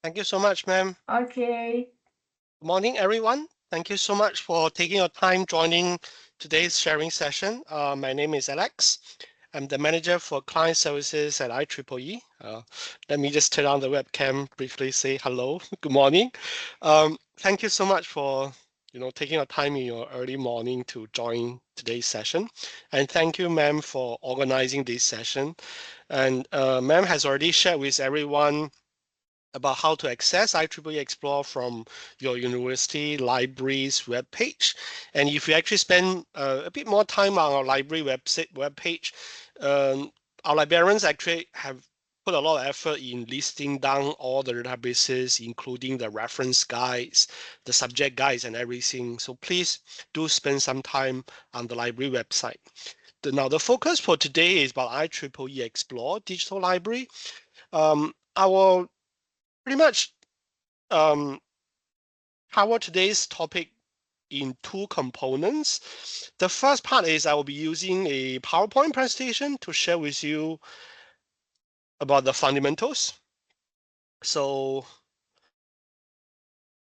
Thank you so much, ma'am. Okay. Good morning, everyone. Thank you so much for taking your time joining today's sharing session. My name is Alex. I'm the manager for client services at IEEE. Let me just turn on the webcam, briefly say hello. Good morning. Thank you so much for taking your time in your early morning to join today's session, and thank you, ma'am, for organizing this session. And ma'am has already shared with everyone about how to access IEEE Xplore from your university library's web page. And if you actually spend a bit more time on our library web page, um, our librarians actually have put a lot of effort in listing down all the databases, including the reference guides, the subject guides, and everything. So please do spend some time on the library website. Now, the focus for today is about IEEE Xplore Digital Library. I will pretty much um, cover today's topic in two components. The first part is I will be using a PowerPoint presentation to share with you about the fundamentals. So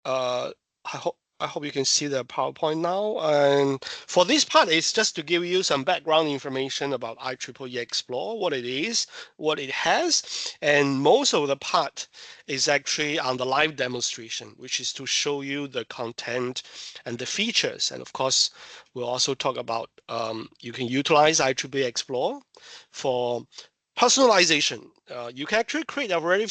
uh, I hope you can see the PowerPoint now. And for this part, it's just to give you some background information about IEEE Xplore, what it is, what it has, and most of the part is actually on the live demonstration, which is to show you the content and the features. And of course, we'll also talk about you can utilize IEEE Xplore for personalization. You can actually create a very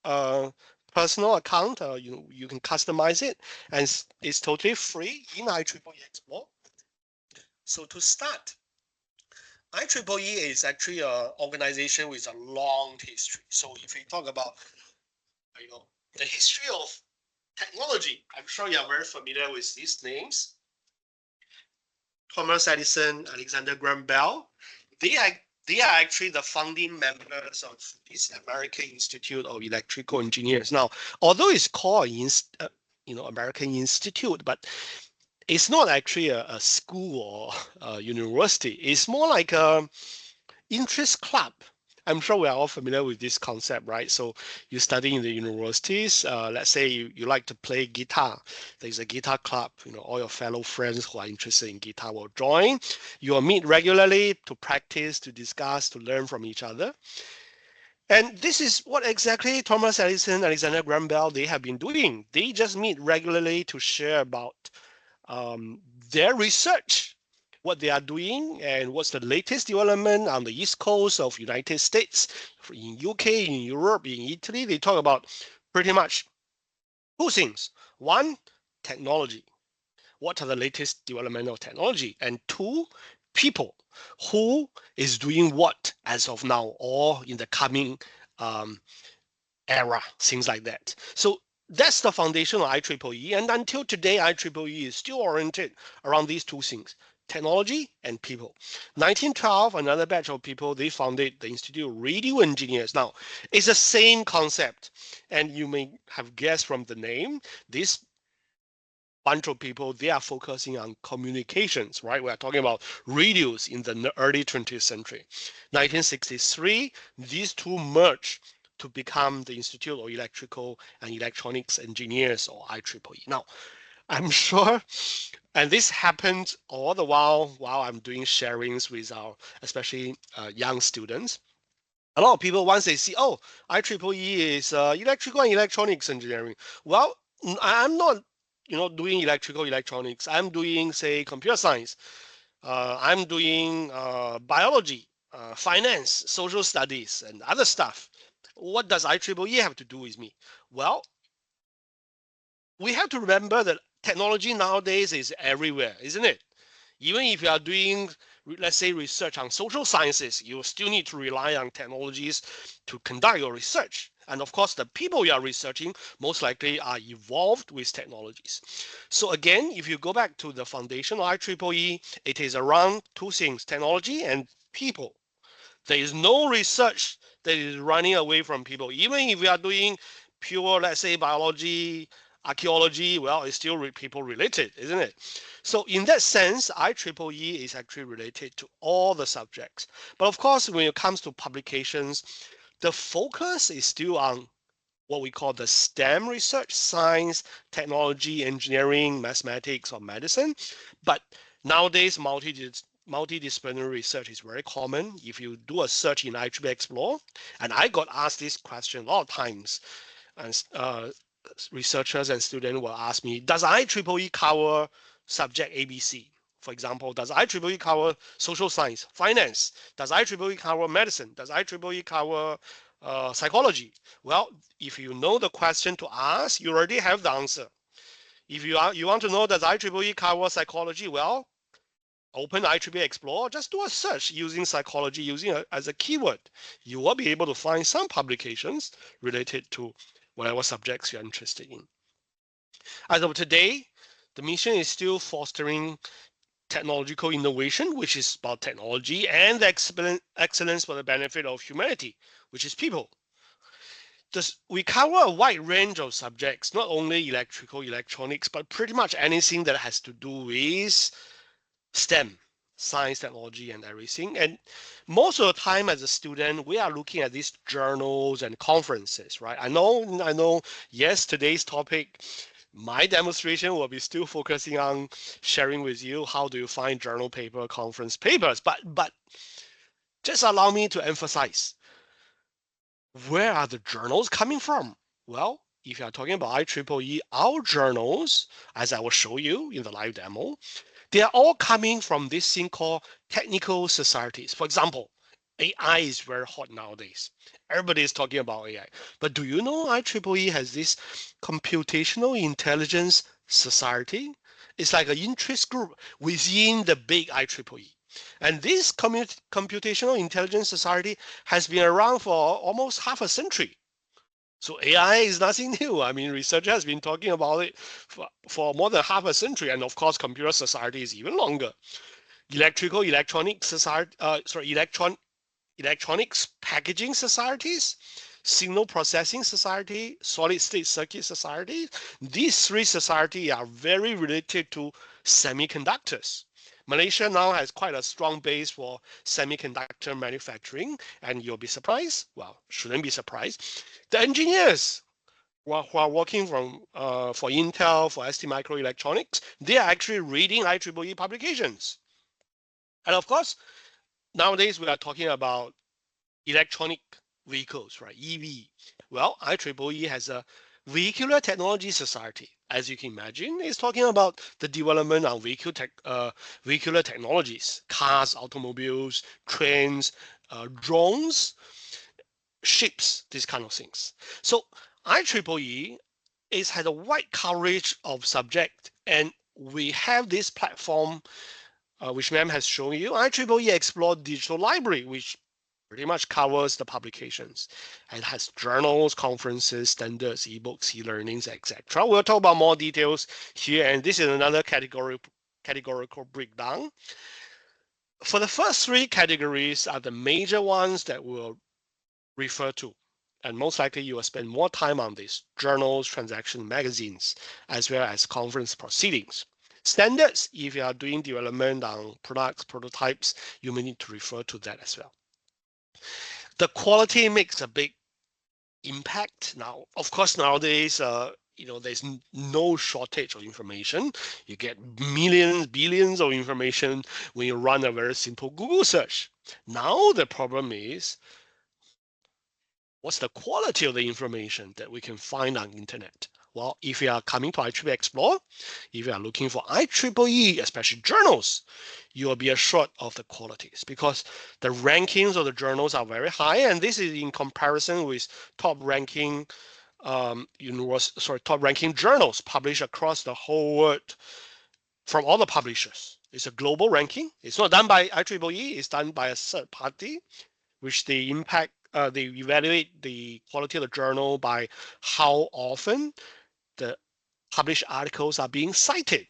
uh, personal account. You can customize it, and it's totally free in IEEE Xplore. So to start, IEEE is actually an organization with a long history. So if we talk about you know the history of technology, I'm sure you are very familiar with these names: Thomas Edison, Alexander Graham Bell. They are they are actually the founding members of this American Institute of Electrical Engineers. Now, although it's called American Institute, but it's not actually a school or a university. It's more like a interest club. I'm sure we are all familiar with this concept, right? So you study in the universities. Let's say you like to play guitar. There's a guitar club. All your fellow friends who are interested in guitar will join. You will meet regularly to practice, to discuss, to learn from each other. And this is what exactly Thomas Edison, Alexander Graham Bell, they have been doing. They just meet regularly to share about their research, what they are doing, and what's the latest development on the east coast of United States, in UK, in Europe, in Italy. They talk about pretty much two things. One, technology. What are the latest development of technology? And two, people. Who is doing what as of now or in the coming um, era, things like that. So that's the foundation of IEEE. And until today, IEEE is still oriented around these two things: technology and people. 1912, another batch of people, they founded the Institute of Radio Engineers. Now, it's the same concept. And you may have guessed from the name, this bunch of people, they are focusing on communications, right? We're talking about radios in the early 20th century. 1963, these two merged to become the Institute of Electrical and Electronics Engineers, or IEEE. Now, I'm sure, and this happened all the while I'm doing sharings with our, especially young students. A lot of people, once they see, oh, IEEE is electrical and electronics engineering. Well, I'm not, doing electrical electronics. I'm doing, say, computer science. I'm doing biology, finance, social studies, and other stuff. What does IEEE have to do with me? Well, we have to remember that technology nowadays is everywhere, isn't it? Even if you are doing, let's say, research on social sciences, you still need to rely on technologies to conduct your research. And of course, the people you are researching most likely are evolved with technologies. So again, if you go back to the foundation of IEEE, it is around two things: technology and people. There is no research that is running away from people. Even if we are doing pure, let's say, biology, archaeology, well, it's still people related, isn't it? So in that sense, IEEE is actually related to all the subjects. But of course, when it comes to publications, the focus is still on what we call the STEM research, science, technology, engineering, mathematics, or medicine. But nowadays, multidisciplinary research is very common. If you do a search in IEEE Xplore, and I got asked this question a lot of times, and researchers and students will ask me, does IEEE cover subject ABC? For example, does IEEE cover social science, finance? Does IEEE cover medicine? Does IEEE cover psychology? Well, if you know the question to ask, you already have the answer. If you want to know does IEEE cover psychology, well, open IEEE Xplore, just do a search using psychology, as a keyword. You will be able to find some publications related to whatever subjects you're interested in. As of today, the mission is still fostering technological innovation, which is about technology, and excellence for the benefit of humanity, which is people. We cover a wide range of subjects, not only electrical, electronics, but pretty much anything that has to do with STEM, science, technology, and everything. And most of the time as a student, we are looking at these journals and conferences, right? I know, yes, today's topic, my demonstration will be still focusing on sharing with you how do you find journal paper, conference papers, but just allow me to emphasize, where are the journals coming from? Well, if you are talking about IEEE, our journals, as I will show you in the live demo, they are all coming from this thing called technical societies. For example, AI is very hot nowadays. Everybody is talking about AI. But do you know IEEE has this computational intelligence society? It's like an interest group within the big IEEE. And this computational intelligence society has been around for almost half a century. So AI is nothing new. I mean, researchers has been talking about it for more than half a century. And of course, computer society is even longer. Electronics packaging societies, signal processing society, solid state circuit society. These three societies are very related to semiconductors. Malaysia now has quite a strong base for semiconductor manufacturing, and you'll be surprised. Well, shouldn't be surprised. The engineers who are working for Intel, for ST Microelectronics, they are actually reading IEEE publications. And of course, nowadays we are talking about electronic vehicles, right? EV. Well, IEEE has a Vehicular Technology Society. As you can imagine, it's talking about the development of vehicular technologies, cars, automobiles, trains, drones, ships, these kind of things. So IEEE has a wide coverage of subject, and we have this platform, which ma'am has shown you, IEEE Xplore Digital Library, which pretty much covers the publications and has journals, conferences, standards, ebooks, e-learnings, etc. We'll talk about more details here, and this is another categorical breakdown. For the first three categories are the major ones that we'll refer to, and most likely you will spend more time on these: journals, transaction magazines, as well as conference proceedings. Standards, if you are doing development on products, prototypes, you may need to refer to that as well. The quality makes a big impact. Now, of course, nowadays, there's no shortage of information. You get millions, billions of information when you run a very simple Google search. Now the problem is, what's the quality of the information that we can find on internet? Well, if you are coming to IEEE Xplore, if you are looking for IEEE, especially journals, you will be assured of the qualities, because the rankings of the journals are very high, and this is in comparison with top ranking top ranking journals published across the whole world from all the publishers. It's a global ranking. It's not done by IEEE. It's done by a third party, which they evaluate the quality of the journal by how often the published articles are being cited.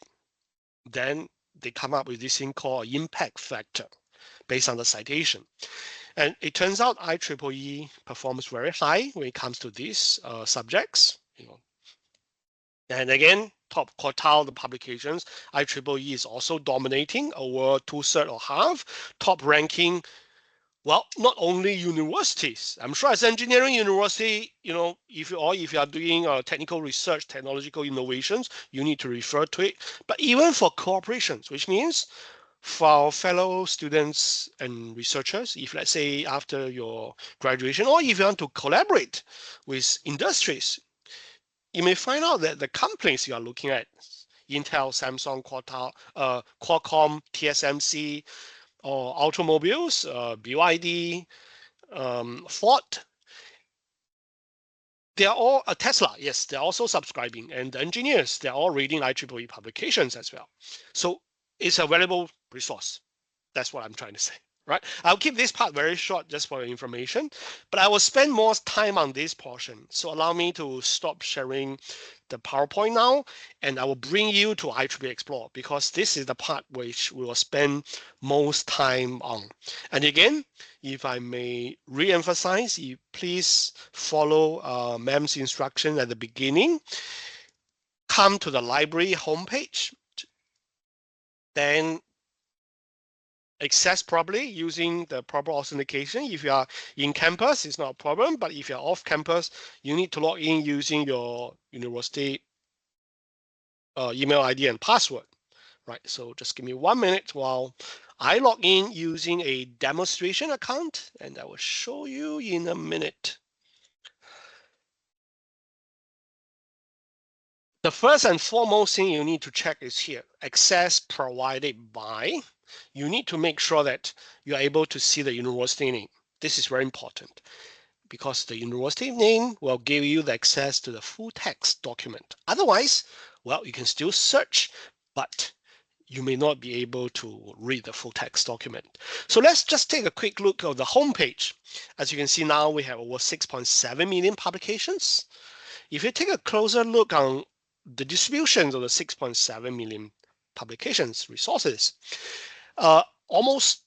Then they come up with this thing called impact factor based on the citation. And it turns out IEEE performs very high when it comes to these subjects. And again, top quartile the publications, IEEE is also dominating over 2/3 or half. Top ranking Well, not only universities. I'm sure as engineering university, if you are doing technical research, technological innovations, you need to refer to it. But even for corporations, which means for our fellow students and researchers, if let's say after your graduation, or if you want to collaborate with industries, you may find out that the companies you are looking at, Intel, Samsung, Qualcomm, TSMC, or automobiles, BYD, Ford, they are all Tesla. Yes, they're also subscribing, and the engineers they're all reading IEEE publications as well. So it's a valuable resource. That's what I'm trying to say, right? I'll keep this part very short just for your information, but I will spend more time on this portion. So allow me to stop sharing the PowerPoint now, and I will bring you to IEEE Xplore because this is the part which we will spend most time on. And again, if I may re-emphasize, you please follow ma'am's instruction at the beginning. Come to the library homepage, then access properly using the proper authentication. If you are in campus, it's not a problem, but if you're off campus, you need to log in using your university email ID and password, right? So just give me 1 minute while I log in using a demonstration account, and I will show you in a minute. The first and foremost thing you need to check is here, access provided by. You need to make sure that you're able to see the university name. This is very important because the university name will give you the access to the full text document. Otherwise, well, you can still search, but you may not be able to read the full text document. So let's just take a quick look at the homepage. As you can see now, we have over 6.7 million publications. If you take a closer look on the distributions of the 6.7 million publications resources, almost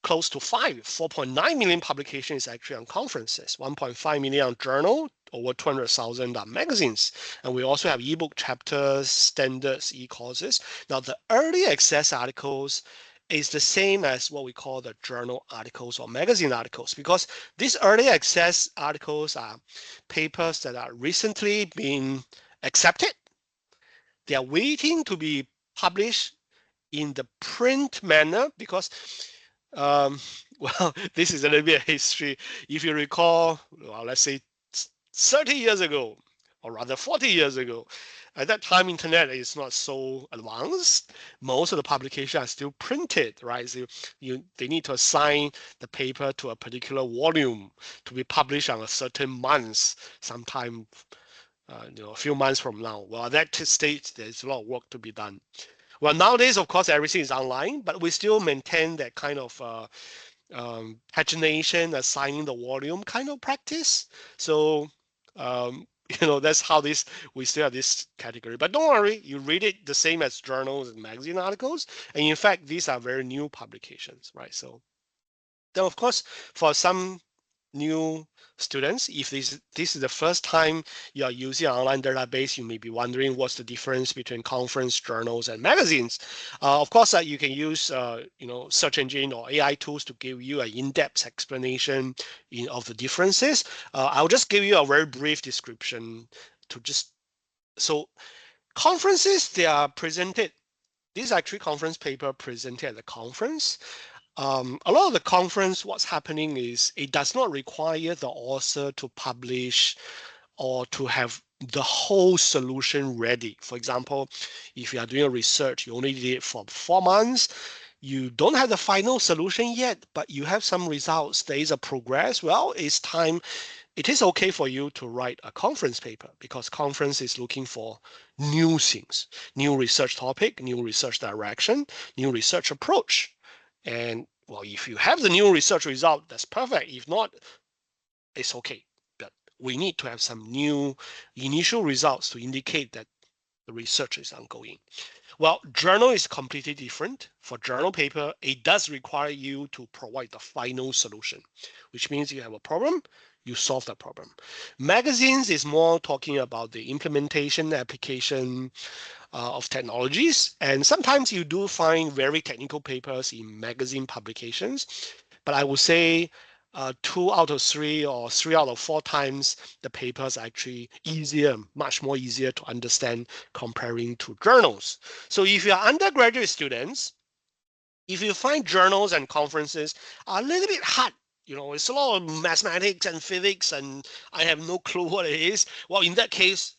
close to 4.9 million publications actually on conferences, 1.5 million on journal, over 200,000 on magazines. And we also have ebook chapters, standards, e-courses. Now, the early access articles is the same as what we call the journal articles or magazine articles, because these early access articles are papers that are recently been accepted. They are waiting to be published in the print manner because well, this is a little bit of history. If you recall, well, let's say 30 years ago, or rather 40 years ago, at that time, internet is not so advanced. Most of the publications are still printed, right? So they need to assign the paper to a particular volume to be published on a certain month, sometime, a few months from now. Well, at that stage, there's a lot of work to be done. Well, nowadays, of course, everything is online, but we still maintain that kind of pagination, assigning the volume kind of practice. So, that's how we still have this category. But don't worry, you read it the same as journals and magazine articles. And in fact, these are very new publications, right? So then, of course, for some new students, if this is the first time you are using an online database, you may be wondering what's the difference between conference journals and magazines. Of course, you can use search engine or AI tools to give you an in-depth explanation of the differences. I'll just give you a very brief description so conferences, they are presented. This is actually conference paper presented at the conference. A lot of the conference, what's happening is it does not require the author to publish or to have the whole solution ready. For example, if you are doing a research, you only did it for 4 months, you don't have the final solution yet, but you have some results, there is a progress. Well, it's time. It is okay for you to write a conference paper because conference is looking for new things, new research topic, new research direction, new research approach. And well, if you have the new research result, that's perfect. If not, it's okay. But we need to have some new initial results to indicate that the research is ongoing. Well, journal is completely different. For journal paper, it does require you to provide the final solution, which means you have a problem, you solve that problem. Magazines is more talking about the implementation, application, of technologies. And sometimes you do find very technical papers in magazine publications. but I would say 2 out of 3 or 3 out of 4 times the papers are actually easier, much more easier to understand comparing to journals. So if you're undergraduate students, if you find journals and conferences are a little bit hard, it's a lot of mathematics and physics, and I have no clue what it is. Well, in that case,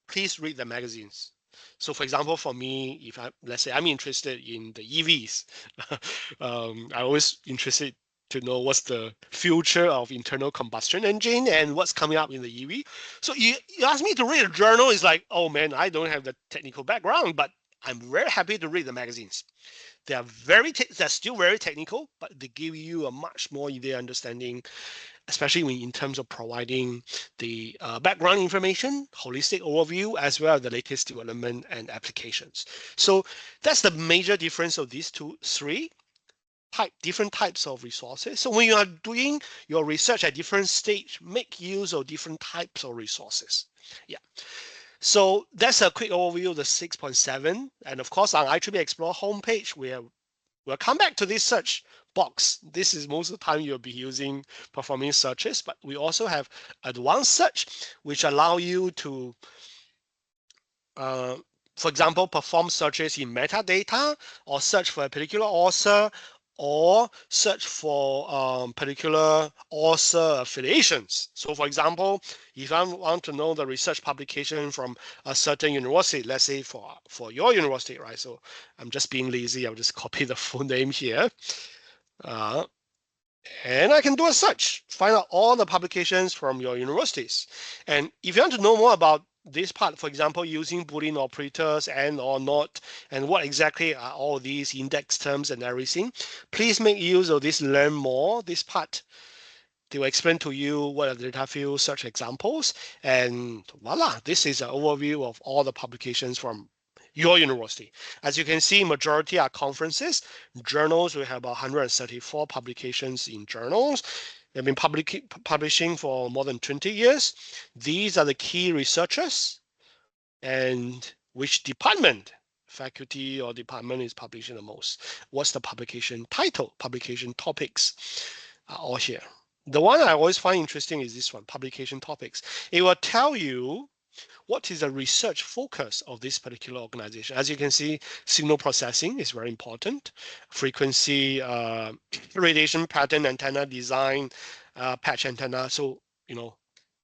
please read the magazines. So, for example, for me, if let's say I'm interested in the EVs, I always interested to know what's the future of internal combustion engine and what's coming up in the EV. So you ask me to read a journal, it's like, oh man, I don't have the technical background, but I'm very happy to read the magazines. They're still very technical, but they give you a much more easier understanding, especially when in terms of providing the background information, holistic overview, as well as the latest development and applications. So that's the major difference of these three different types of resources. So when you are doing your research at different stage, make use of different types of resources. Yeah. So that's a quick overview of the 6.7. And of course, on IEEE Xplore homepage, we'll come back to this search box. This is most of the time you'll be using performing searches, but we also have advanced search, which allow you to, uh, for example, perform searches in metadata or search for a particular author or search for particular author affiliations. So for example, if I want to know the research publication from a certain university, let's say for your university, right? So I'm just being lazy. I'll just copy the full name here. And I can do a search, find out all the publications from your universities. And if you want to know more about this part, for example, using Boolean operators and or not, and what exactly are all these index terms and everything, please make use of this learn more, this part. They will explain to you what are the data field search examples, and voila, this is an overview of all the publications from your university. As you can see, majority are conferences. Journals, we have about 134 publications in journals. They've been publishing for more than 20 years. These are the key researchers and which department, faculty or department is publishing the most. What's the publication title, publication topics are all here. The one I always find interesting is this one, publication topics. It will tell you what is the research focus of this particular organization. As you can see, signal processing is very important. Frequency, radiation pattern antenna design, patch antenna. So,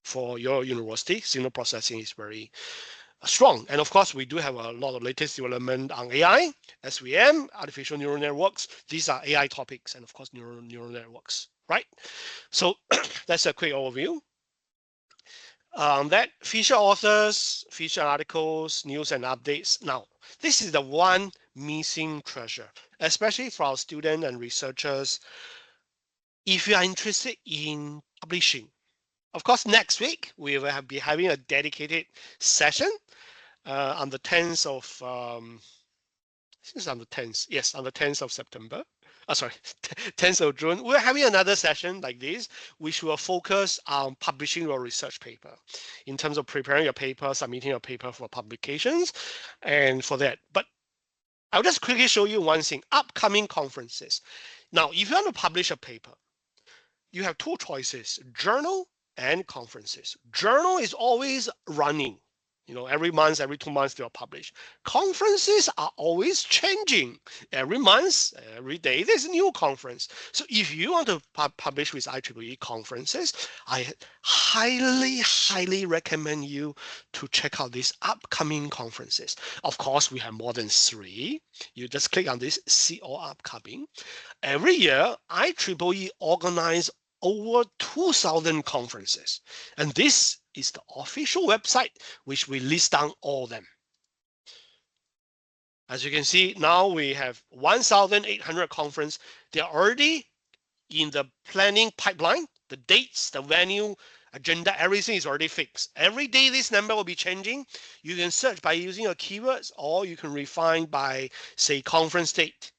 for your university, signal processing is very strong. And of course, we do have a lot of latest development on AI, SVM, artificial neural networks. These are AI topics, and of course, neural networks, right? So that's a quick overview. That feature authors, feature articles, news and updates. Now, this is the one missing treasure, especially for our students and researchers. If you are interested in publishing, of course, next week we will be having a dedicated session on the 10th of, I think it's on the 10th. Yes, on the 10th of September. Sorry, 10th of June. We're having another session like this, which will focus on publishing your research paper in terms of preparing your paper, submitting your paper for publications, and for that. But I'll just quickly show you one thing, upcoming conferences. Now, if you want to publish a paper, you have two choices, journal and conferences. Journal is always running. Every month, every 2 months, they'll publish. Conferences are always changing. Every month, every day, there's a new conference. So if you want to publish with IEEE conferences, I highly, highly recommend you to check out these upcoming conferences. Of course, we have more than 3. You just click on this, see all upcoming. Every year, IEEE organize over 2,000 conferences. And this is the official website, which we list down all of them. As you can see, now we have 1,800 conference. They're already in the planning pipeline. The dates, the venue, agenda, everything is already fixed. Every day, this number will be changing. You can search by using your keywords, or you can refine by, say, conference date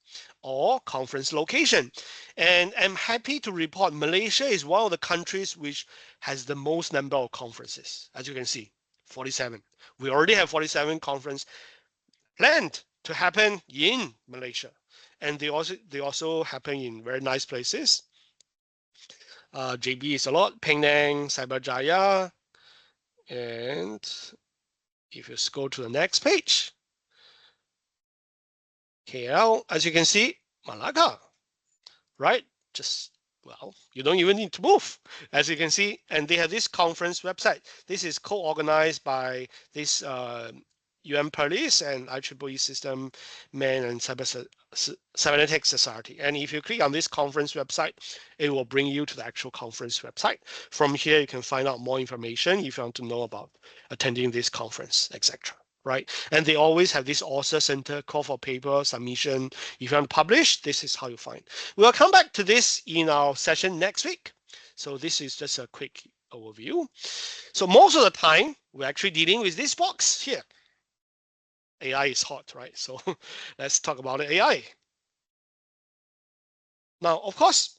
or conference location. And I'm happy to report Malaysia is one of the countries which has the most number of conferences. As you can see, 47. We already have 47 conference planned to happen in Malaysia. And they also happen in very nice places. JB is a lot, Penang, Cyberjaya, and if you scroll to the next page, KL, as you can see, Malacca, right? Just, well, you don't even need to move, as you can see. And they have this conference website. This is co-organized by this Police and IEEE System Man and Cybernetics Society. And if you click on this conference website, it will bring you to the actual conference website. From here, you can find out more information if you want to know about attending this conference, etc. Right? And they always have this author center, call for paper, submission. If you want to publish, this is how you find. We'll come back to this in our session next week. So this is just a quick overview. So most of the time, we're actually dealing with this box here. AI is hot, right? So let's talk about AI. Now, of course,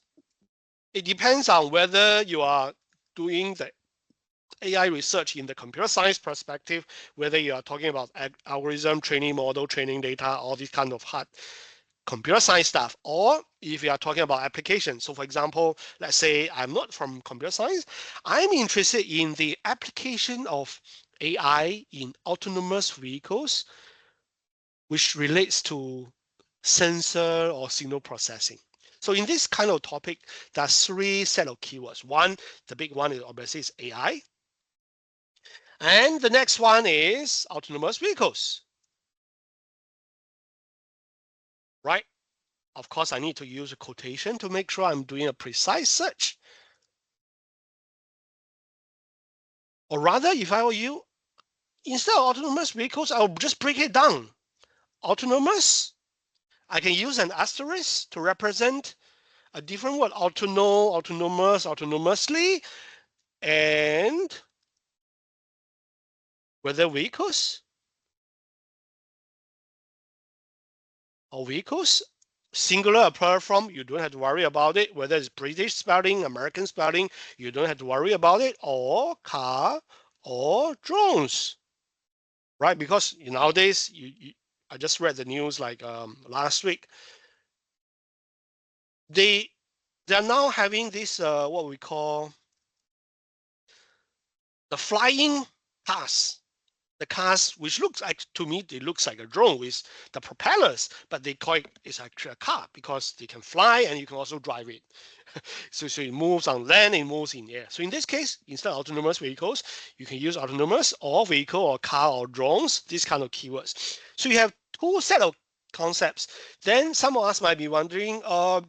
it depends on whether you are doing the AI research in the computer science perspective, whether you are talking about algorithm, training model, training data, all these kind of hard computer science stuff, or if you are talking about application. So for example, let's say I'm not from computer science, I'm interested in the application of AI in autonomous vehicles, which relates to sensor or signal processing. So in this kind of topic, there are three set of keywords. One, the big one is obviously is AI. And the next one is autonomous vehicles, right? Of course, I need to use a quotation to make sure I'm doing a precise search. Or rather, if I were you, instead of autonomous vehicles, I'll just break it down. Autonomous, I can use an asterisk to represent a different word, autonomous, autonomously, and whether vehicles or vehicles, singular or plural form, you don't have to worry about it. Whether it's British spelling, American spelling, you don't have to worry about it, or car or drones, right? Because nowadays, I just read the news like last week. They are now having this what we call the flying cars. The cars, which looks like, to me, it looks like a drone with the propellers, but they call it's actually a car because they can fly and you can also drive it. So it moves on land, it moves in air. So in this case, instead of autonomous vehicles, you can use autonomous or vehicle or car or drones, these kind of keywords. So you have two set of concepts. Then some of us might be wondering,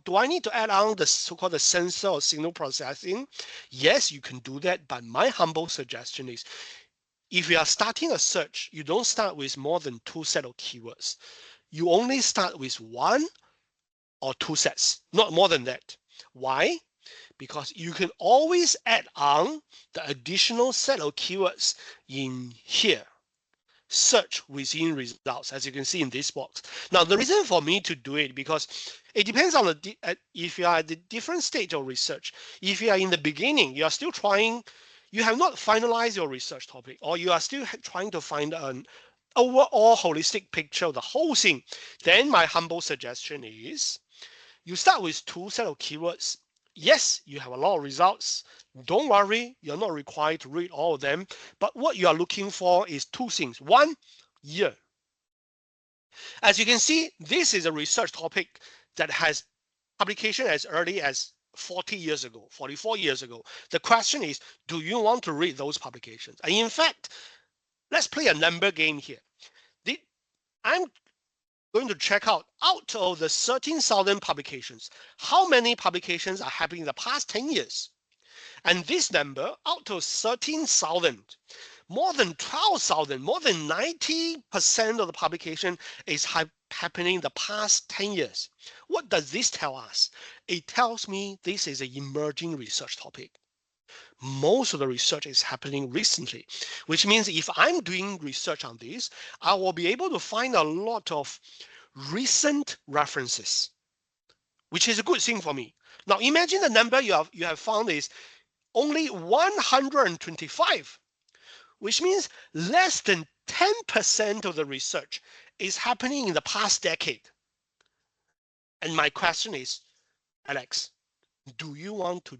do I need to add on the so-called the sensor or signal processing? Yes, you can do that, but my humble suggestion is if you are starting a search, you don't start with more than two set of keywords. You only start with one or two sets, not more than that. Why? Because you can always add on the additional set of keywords in here. Search within results, as you can see in this box. Now, the reason for me to do it, because it depends on if you are at the different stage of research. If you are in the beginning, you are still trying, you have not finalized your research topic, or you are still trying to find an overall holistic picture of the whole thing, then my humble suggestion is you start with two set of keywords. Yes, you have a lot of results. Don't worry, you're not required to read all of them. But what you are looking for is two things. One, year. As you can see, this is a research topic that has publication as early as 40 years ago, 44 years ago. The question is, do you want to read those publications? And in fact, let's play a number game here. I'm going to check out of the 13,000 publications, how many publications are happening in the past 10 years? And this number, out of 13,000, more than 12,000, more than 90% of the publication is happening in the past 10 years. What does this tell us? It tells me this is an emerging research topic. Most of the research is happening recently, which means if I'm doing research on this, I will be able to find a lot of recent references, which is a good thing for me. Now imagine the number you have found is only 125, which means less than 10% of the research is happening in the past decade. And my question is, Alex, do you want to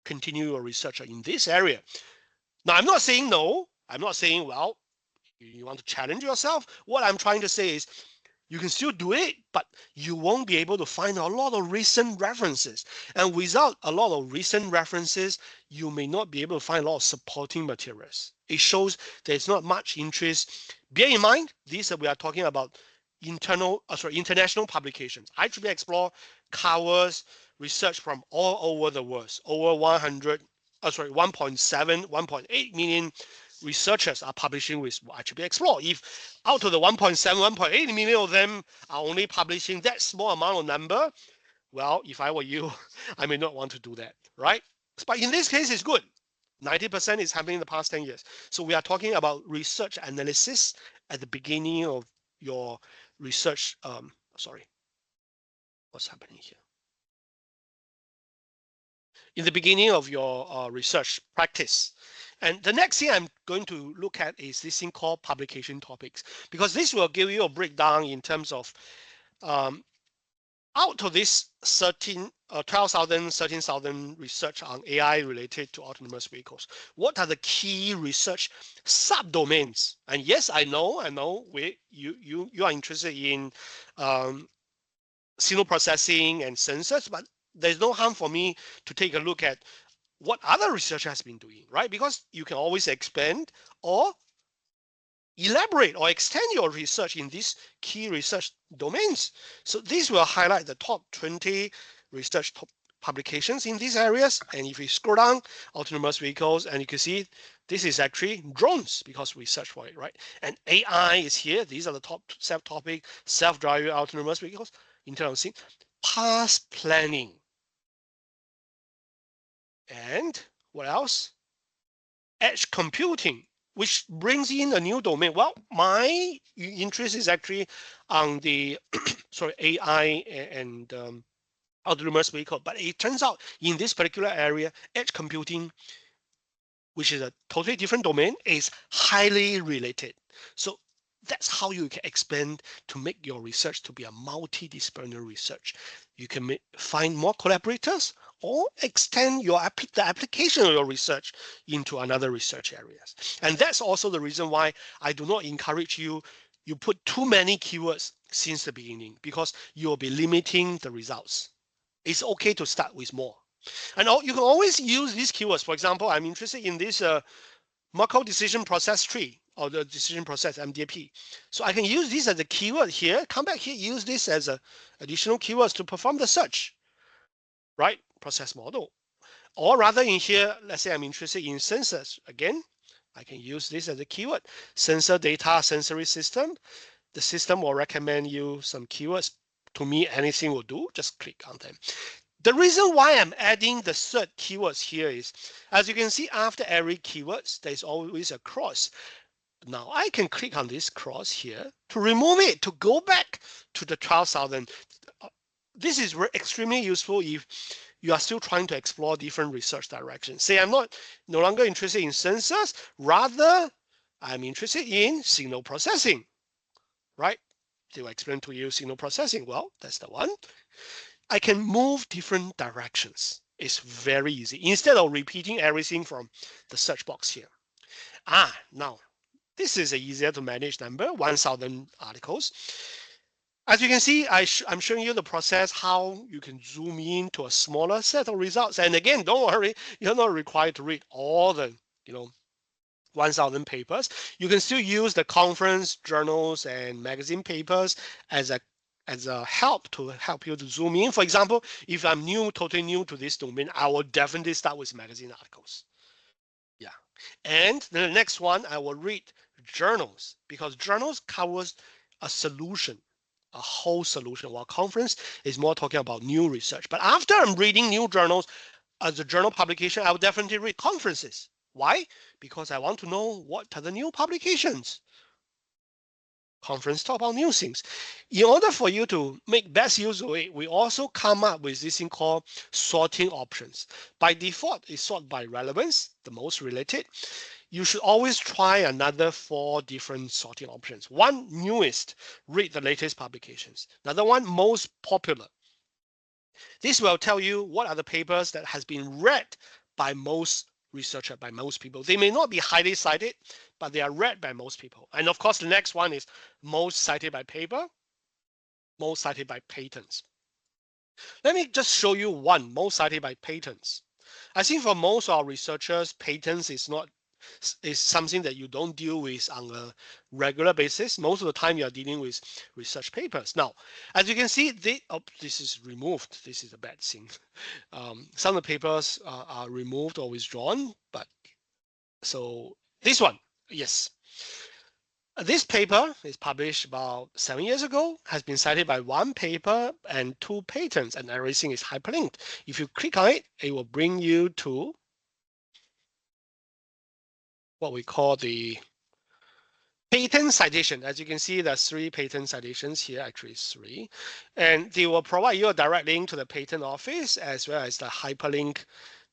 continue your research in this area. Now, I'm not saying no. I'm not saying, well, you want to challenge yourself. What I'm trying to say is you can still do it, but you won't be able to find a lot of recent references. And without a lot of recent references, you may not be able to find a lot of supporting materials. It shows there's not much interest. Bear in mind, we are talking about international publications. IEEE Xplore covers research from all over the world. Over 1.7, 1.8 million researchers are publishing with IEEE Xplore. If out of the 1.7, 1.8 million of them are only publishing that small amount of number, well, if I were you, I may not want to do that, right? But in this case, it's good. 90% is happening in the past 10 years. So we are talking about research analysis at the beginning of your research. Sorry, what's happening here? In the beginning of your research practice. And the next thing I'm going to look at is this thing called publication topics, because this will give you a breakdown in terms of out of this 12,000, 13,000 research on AI related to autonomous vehicles, what are the key research subdomains? And yes, I know, you are interested in signal processing and sensors, but there's no harm for me to take a look at what other research has been doing, right? Because you can always expand or elaborate or extend your research in these key research domains. So this will highlight the top 20 research publications in these areas. And if you scroll down, autonomous vehicles, and you can see this is actually drones because we search for it, right? And AI is here. These are the top topic, self-driving autonomous vehicles, Internet of Things, past planning. And what else? Edge computing, which brings in a new domain. Well, my interest is actually on the AI and autonomous vehicle, but it turns out in this particular area, edge computing, which is a totally different domain, is highly related. So that's how you can expand to make your research to be a multidisciplinary research. You can find more collaborators or extend the application of your research into another research areas. And that's also the reason why I do not encourage you put too many keywords since the beginning, because you'll be limiting the results. It's okay to start with more. And you can always use these keywords. For example, I'm interested in this Markov decision process tree, or the decision process MDP. So I can use this as a keyword here, come back here, use this as a additional keywords to perform the search, right? Process model. Or rather in here, let's say I'm interested in sensors. Again, I can use this as a keyword. Sensor data, sensory system. The system will recommend you some keywords. To me, anything will do, just click on them. The reason why I'm adding the third keywords here is, as you can see, after every keywords, there's always a cross. Now I can click on this cross here to remove it, to go back to the 12,000. This is extremely useful if you are still trying to explore different research directions. Say I'm no longer interested in sensors, rather I'm interested in signal processing, right? They will explain to you signal processing. Well, that's the one. I can move different directions. It's very easy instead of repeating everything from the search box here. Now this is an easier to manage number, 1,000 articles. As you can see, I'm showing you the process, how you can zoom in to a smaller set of results. And again, don't worry, you're not required to read all the 1,000 papers. You can still use the conference, journals, and magazine papers as a help to help you to zoom in. For example, if I'm totally new to this domain, I will definitely start with magazine articles. Yeah. And the next one, I will read journals, because journals covers a solution, a whole solution, while conference is more talking about new research. But after I'm reading new journals, as a journal publication, I will definitely read conferences. Why? Because I want to know what are the new publications. Conference talk about new things. In order for you to make best use of it, we also come up with this thing called sorting options. By default, it's sort by relevance, the most related. You should always try another 4 different sorting options. One, newest, read the latest publications. Another one, most popular. This will tell you what are the papers that has been read by most researchers, by most people. They may not be highly cited, but they are read by most people. And of course, the next one is most cited by paper, most cited by patents. Let me just show you one, most cited by patents. I think for most of our researchers, patents is something that you don't deal with on a regular basis. Most of the time, you are dealing with research papers. Now, as you can see, this is removed. This is a bad thing. Some of the papers are removed or withdrawn, but so this one, yes. This paper is published about 7 years ago, has been cited by one paper and 2 patents, and everything is hyperlinked. If you click on it, it will bring you to what we call the patent citation. As you can see, there's 3 patent citations here, actually 3. And they will provide you a direct link to the patent office as well as the hyperlink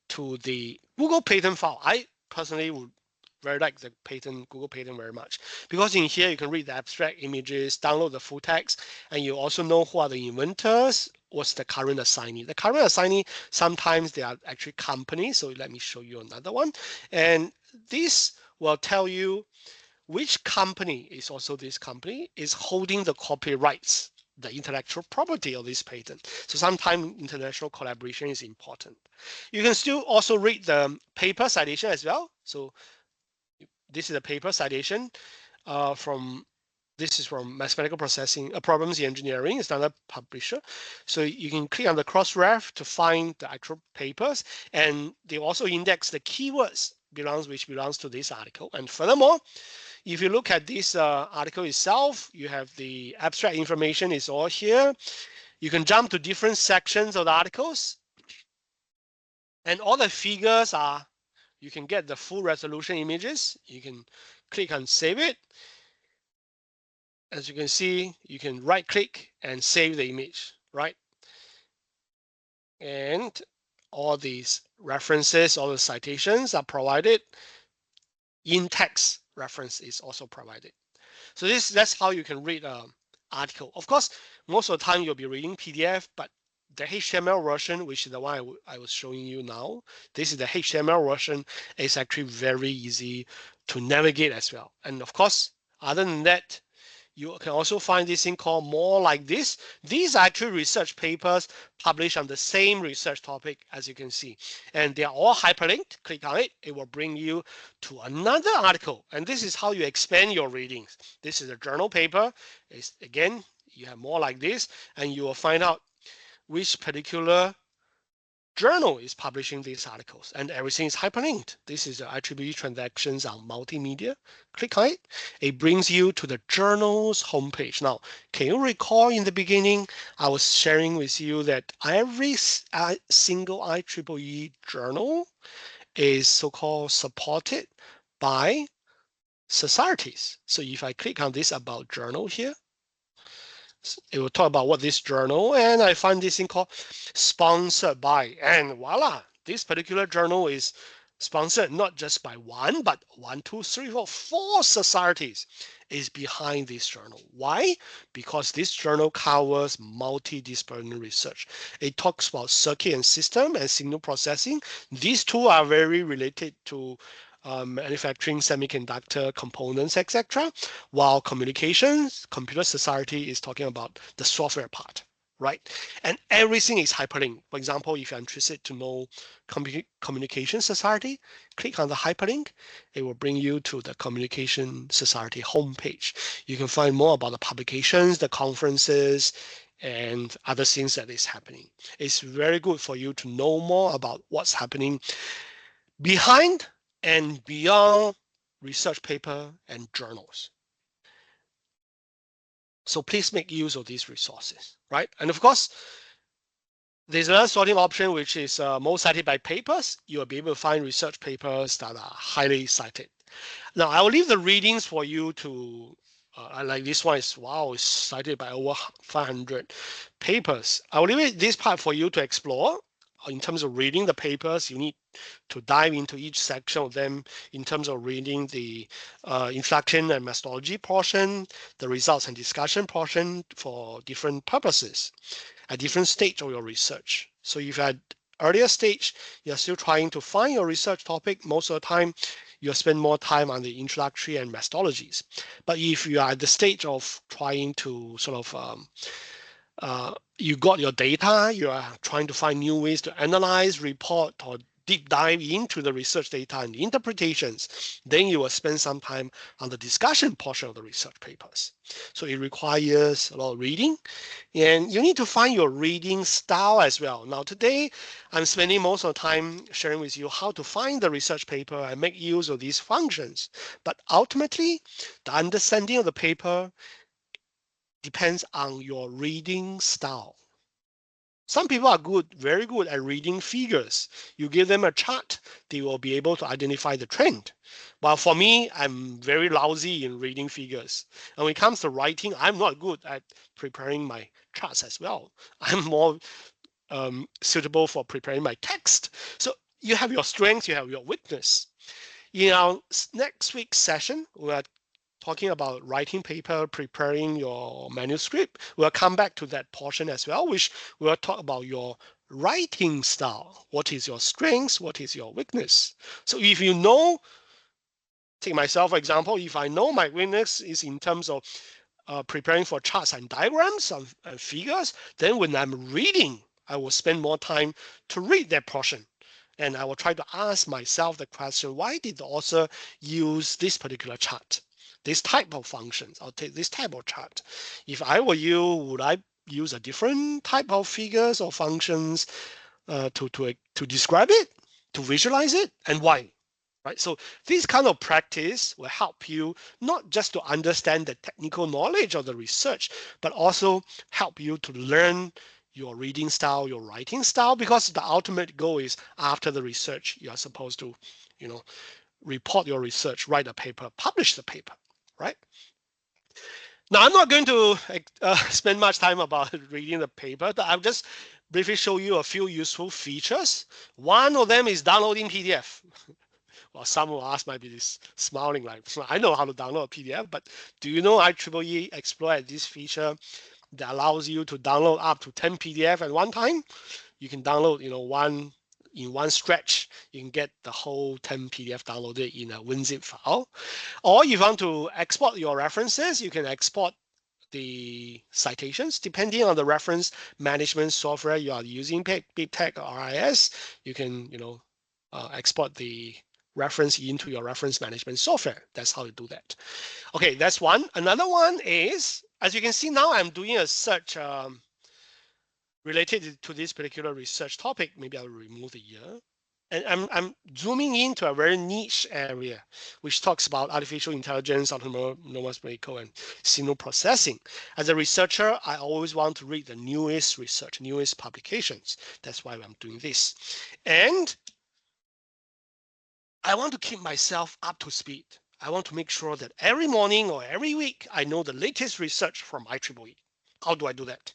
to the Google patent file. I personally would very like the Google patent very much, because in here you can read the abstract images, download the full text, and you also know who are the inventors, what's the current assignee. The current assignee, sometimes they are actually companies. So let me show you another one. And this will tell you which company is also this company is holding the copyrights, the intellectual property of this patent. So sometimes international collaboration is important. You can still also read the paper citation as well. So this is a paper citation this is from Mathematical Processing Problems in Engineering. It's another publisher. So you can click on the cross-ref to find the actual papers, and they also index the keywords which belongs to this article. And furthermore, if you look at this article itself, you have the abstract information is all here. You can jump to different sections of the articles, and all the figures are, you can get the full resolution images. You can click on save it. As you can see, you can right click and save the image, right? And all these references, all the citations are provided. In text reference is also provided. So that's how you can read an article. Of course, most of the time you'll be reading PDF, but the HTML version, which is the one I was showing you now, this is the HTML version, is actually very easy to navigate as well. And of course, other than that, you can also find this thing called More Like This. These are actually research papers published on the same research topic, as you can see. And they are all hyperlinked. Click on it. It will bring you to another article. And this is how you expand your readings. This is a journal paper. Again, you have More Like This, and you will find out which particular journal is publishing these articles, and everything is hyperlinked. This is the IEEE transactions on multimedia. Click on it. It brings you to the journal's homepage. Now, can you recall in the beginning, I was sharing with you that every single IEEE journal is so-called supported by societies. So if I click on this About Journal here, it will talk about what this journal, and I find this thing called sponsored by, and voila, this particular journal is sponsored not just by one, but 1, 2, 3, 4 societies is behind this journal. Why? Because this journal covers multidisciplinary research. It talks about circuit and system and signal processing. These two are very related to manufacturing semiconductor components, etc. While communications, computer society is talking about the software part, right? And everything is hyperlinked. For example, if you're interested to know communication society, click on the hyperlink. It will bring you to the communication society homepage. You can find more about the publications, the conferences, and other things that is happening. It's very good for you to know more about what's happening behind and beyond research paper and journals. So please make use of these resources, right? And of course, there's another sorting option, which is most cited by papers. You'll be able to find research papers that are highly cited. Now, I will leave the readings for you to, like this one is, wow, it's cited by over 500 papers. I will leave this part for you to explore. In terms of reading the papers, you need to dive into each section of them in terms of reading the introduction and methodology portion, the results and discussion portion for different purposes at different stage of your research. So if you had earlier stage, you're still trying to find your research topic. Most of the time, you'll spend more time on the introductory and methodologies. But if you are at the stage of trying to sort of you got your data, you are trying to find new ways to analyze, report, or deep dive into the research data and the interpretations, then you will spend some time on the discussion portion of the research papers. So it requires a lot of reading, and you need to find your reading style as well. Now today, I'm spending most of the time sharing with you how to find the research paper and make use of these functions. But ultimately, the understanding of the paper depends on your reading style. Some people are good, very good at reading figures. You give them a chart, they will be able to identify the trend. While for me, I'm very lousy in reading figures. And when it comes to writing, I'm not good at preparing my charts as well. I'm more suitable for preparing my text. So you have your strengths, you have your weakness. In our next week's session, we are talking about writing paper, preparing your manuscript. We'll come back to that portion as well, which we'll talk about your writing style. What is your strengths? What is your weakness? So if you know, take myself for example, if I know my weakness is in terms of preparing for charts and diagrams and figures, then when I'm reading, I will spend more time to read that portion. And I will try to ask myself the question, why did the author use this particular chart? This type of functions, I'll take this type of chart. If I were you, would I use a different type of figures or functions to describe it, to visualize it, and why? Right? So this kind of practice will help you not just to understand the technical knowledge of the research, but also help you to learn your reading style, your writing style, because the ultimate goal is after the research, you are supposed to, you know, report your research, write a paper, publish the paper, right? Now, I'm not going to spend much time about reading the paper. I'll just briefly show you a few useful features. One of them is downloading PDF. Well, some will ask, might be smiling like, I know how to download a PDF, but do you know IEEE Xplore has this feature that allows you to download up to 10 PDF at one time? You can download, in one stretch, you can get the whole 10 PDF downloaded in a WinZip file. Or if you want to export your references, you can export the citations depending on the reference management software you are using, BibTeX or RIS. You can, export the reference into your reference management software. That's how you do that. Okay, that's one. Another one is, as you can see now, I'm doing a search related to this particular research topic. Maybe I'll remove the year. And I'm zooming into a very niche area, which talks about artificial intelligence, autonomous vehicle, and signal processing. As a researcher, I always want to read the newest research, newest publications. That's why I'm doing this. And I want to keep myself up to speed. I want to make sure that every morning or every week, I know the latest research from IEEE. How do I do that?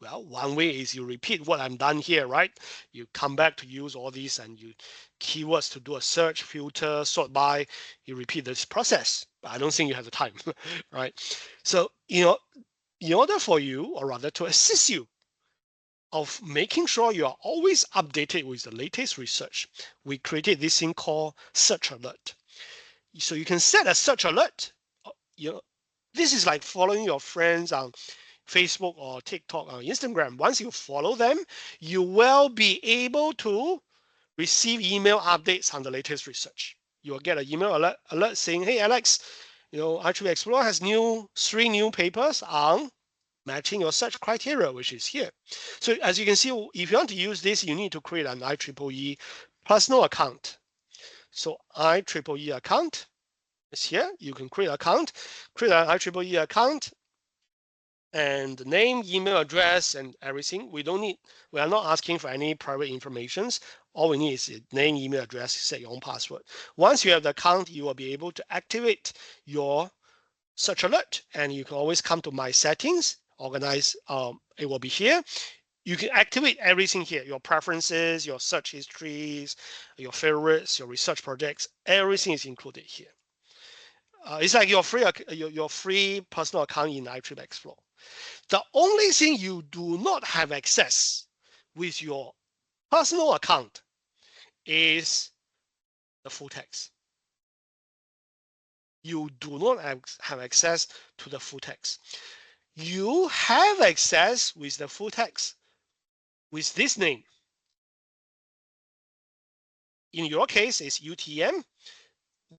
Well, one way is you repeat what I'm done here, right? You come back to use all these and you keywords to do a search, filter, sort by. You repeat this process. But I don't think you have the time, right? So, in order for you, or rather to assist you, of making sure you are always updated with the latest research, we created this thing called search alert. So you can set a search alert. This is like following your friends on Facebook or TikTok or Instagram. Once you follow them, you will be able to receive email updates on the latest research. You will get an email alert saying, hey, Alex, IEEE Xplore has 3 new papers on matching your search criteria, which is here. So as you can see, if you want to use this, you need to create an IEEE personal account. So IEEE account is here. You can create an account, create an IEEE account, and name, email address, and everything. We are not asking for any private informations. All we need is name, email address, set your own password. Once you have the account, you will be able to activate your search alert, and you can always come to my settings, organize, it will be here. You can activate everything here, your preferences, your search histories, your favorites, your research projects, everything is included here. It's like your free personal account in IEEE Xplore. The only thing you do not have access with your Personal account is the full text. You do not have access to the full text. You have access with the full text with this name. In your case, it's UTeM.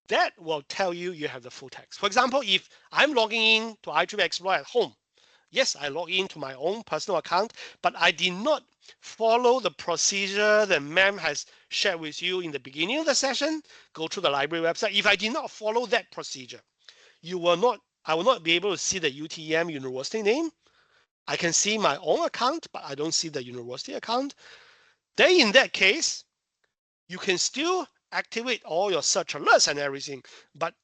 That will tell you you have the full text. For example, if I'm logging in to IEEE Xplore at home, yes, I log into my own personal account, but I did not follow the procedure that ma'am has shared with you in the beginning of the session. Go to the library website. If I did not follow that procedure, I will not be able to see the UTeM university name. I can see my own account, but I don't see the university account. Then in that case, you can still activate all your search alerts and everything, but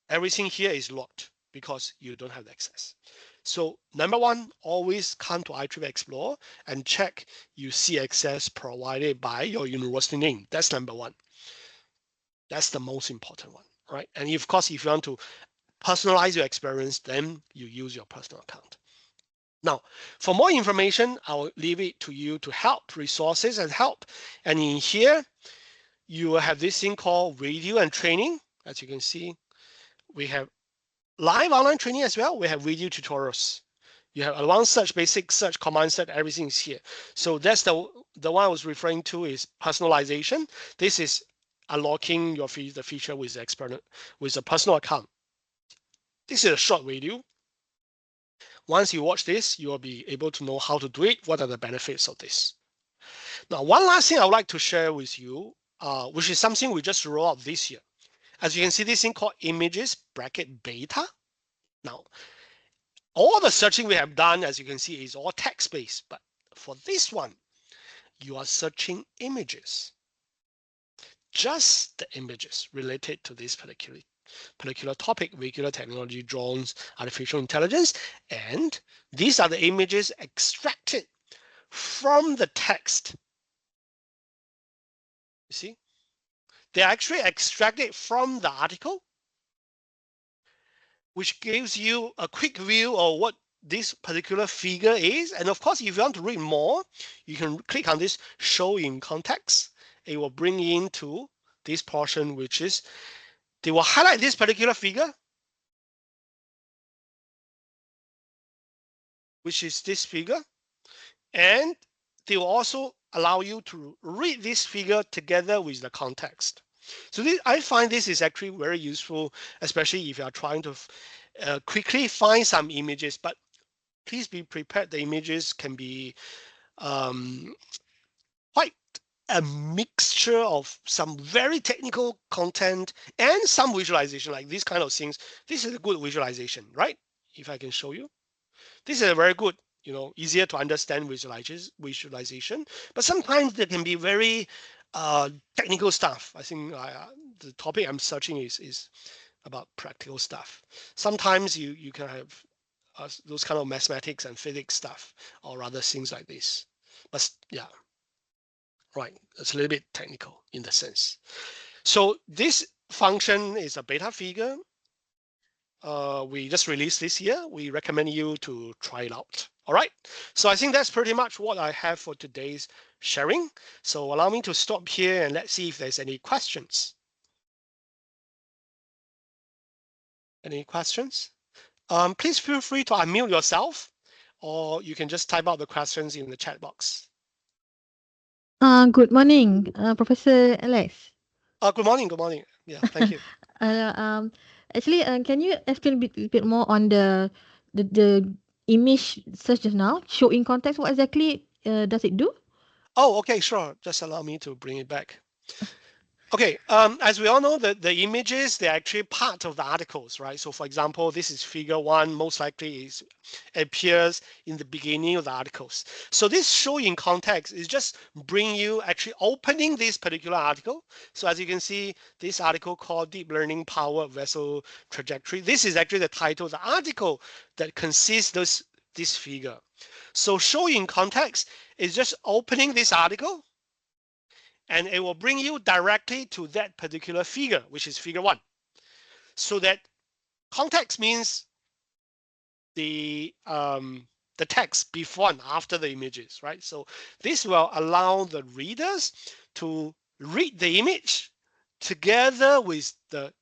everything here is locked because you don't have access. So number one, always come to IEEE Xplore and check you see access provided by your university name. That's number one. That's the most important one, right? And of course, if you want to personalize your experience, then you use your personal account. Now, for more information, I'll leave it to you to help, resources and help. And in here, you will have this thing called video and training. As you can see, we have live online training as well. We have video tutorials. You have advanced search, basic search, command search, everything is here. So that's the one I was referring to is personalization. This is unlocking the feature with a personal account. This is a short video. Once you watch this, you will be able to know how to do it. What are the benefits of this? Now, one last thing I would like to share with you, which is something we just rolled out this year. As you can see, this thing called images bracket beta. Now, all the searching we have done, as you can see, is all text-based. But for this one, you are searching images. Just the images related to this particular topic, vehicular technology, drones, artificial intelligence. And these are the images extracted from the text. You see? They're actually extracted from the article, which gives you a quick view of what this particular figure is. And of course, if you want to read more, you can click on this show in context. It will bring you into this portion, which is, they will highlight this particular figure, which is this figure. And they will also allow you to read this figure together with the context. So I find this is actually very useful, especially if you are trying to quickly find some images, but please be prepared. The images can be quite a mixture of some very technical content and some visualization, like these kind of things. This is a good visualization, right? If I can show you. This is a very good, easier to understand visualization, but sometimes there can be very technical stuff. I think the topic I'm searching is about practical stuff. Sometimes you can have those kind of mathematics and physics stuff, or rather things like this. But yeah, right, it's a little bit technical in the sense. So this function is a beta figure. We just released this year. We recommend you to try it out. All right. So I think that's pretty much what I have for today's sharing. So allow me to stop here and let's see if there's any questions. Any questions? Please feel free to unmute yourself, or you can just type out the questions in the chat box. Good morning, Professor Alex. Good morning. Good morning. Yeah, thank you. Actually, can you explain a bit more on the image search just now? Show in context. What exactly does it do? Oh, okay, sure. Just allow me to bring it back. Okay, as we all know, the images, they're actually part of the articles, right? So for example, this is figure one, most likely appears in the beginning of the articles. So this show in context is just bring you actually opening this particular article. So as you can see, this article called Deep Learning Powered Vessel Trajectory. This is actually the title of the article that consists this figure. So show in context is just opening this article, and it will bring you directly to that particular figure, which is figure one. So that context means the the text before and after the images, right? So this will allow the readers to read the image together with the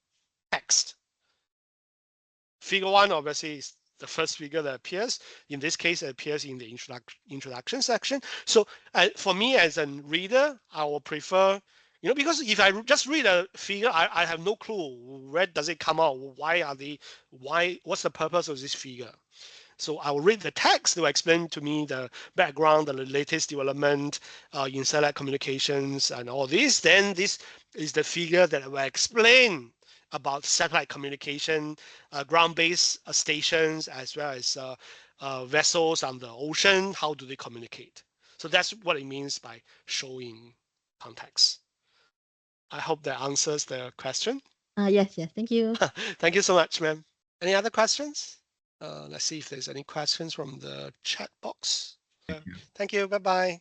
text. Figure 1 obviously is the first figure that appears. In this case, it appears in the introduction section. So for me as a reader, I will prefer, because if I just read a figure, I have no clue where does it come out, what's the purpose of this figure. So I will read the text to explain to me the background, the latest development in satellite communications and all this. Then this is the figure that will explain about satellite communication, ground-based stations, as well as vessels on the ocean. How do they communicate? So that's what it means by showing context. I hope that answers the question. Yes, thank you. Thank you so much, ma'am. Any other questions? Let's see if there's any questions from the chat box. Thank you. Bye-bye.